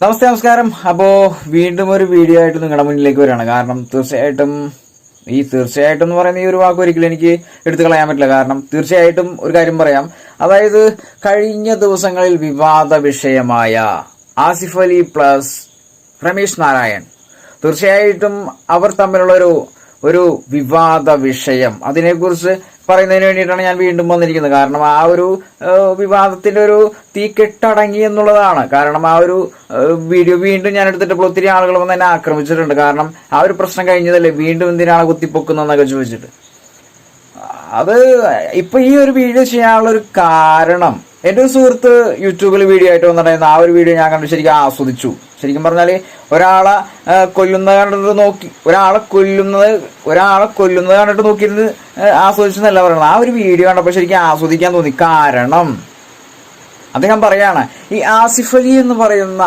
നമസ്കാരം. അപ്പോ വീണ്ടും ഒരു വീഡിയോ ആയിട്ട് നിങ്ങളുടെ മുന്നിലേക്ക് വരികയാണ്. കാരണം തീർച്ചയായിട്ടും എന്ന് പറയുന്ന ഈ ഒരു വാക്ക് ഒരിക്കലും എനിക്ക് എടുത്തു കളയാൻ പറ്റില്ല. കാരണം തീർച്ചയായിട്ടും ഒരു കാര്യം പറയാം. അതായത് കഴിഞ്ഞ ദിവസങ്ങളിൽ വിവാദ വിഷയമായ ആസിഫ് അലി പ്ലസ് രമേശ് നാരായൺ, തീർച്ചയായിട്ടും അവർ തമ്മിലുള്ള ഒരു വിവാദ വിഷയം, അതിനെക്കുറിച്ച് പറയുന്നതിന് വേണ്ടിയിട്ടാണ് ഞാൻ വീണ്ടും വന്നിരിക്കുന്നത്. കാരണം ആ ഒരു വിവാദത്തിന്റെ ഒരു തീ കെട്ടടങ്ങി എന്നുള്ളതാണ്. കാരണം ആ ഒരു വീഡിയോ വീണ്ടും ഞാൻ എടുത്തിട്ടപ്പോൾ ഒത്തിരി ആളുകൾ വന്ന് എന്നെ ആക്രമിച്ചിട്ടുണ്ട്. കാരണം ആ ഒരു പ്രശ്നം കഴിഞ്ഞതല്ലേ, വീണ്ടും എന്തിനാണ് കുത്തിപ്പൊക്കുന്നതെന്നൊക്കെ ചോദിച്ചിട്ട്. അത് ഇപ്പൊ ഈ ഒരു വീഡിയോ ചെയ്യാനുള്ള ഒരു കാരണം, എന്റെ ഒരു സുഹൃത്ത് യൂട്യൂബിൽ വീഡിയോ ആയിട്ട് വന്നിട്ടുണ്ടായിരുന്നു. ആ ഒരു വീഡിയോ ഞാൻ കണ്ടു ശരിക്കും ആസ്വദിച്ചു. ശരിക്കും പറഞ്ഞാല് ഒരാളെ കൊല്ലുന്നത് കണ്ടിട്ട് നോക്കി, ഒരാളെ കൊല്ലുന്നത് കണ്ടിട്ട് നോക്കിയിരുന്ന് ആസ്വദിച്ചെന്നല്ല പറയുന്നത്. ആ ഒരു വീഡിയോ കണ്ടപ്പോൾ ശരിക്കും ആസ്വദിക്കാൻ തോന്നി. കാരണം അദ്ദേഹം പറയാണ്, ഈ ആസിഫ് അലി എന്ന് പറയുന്ന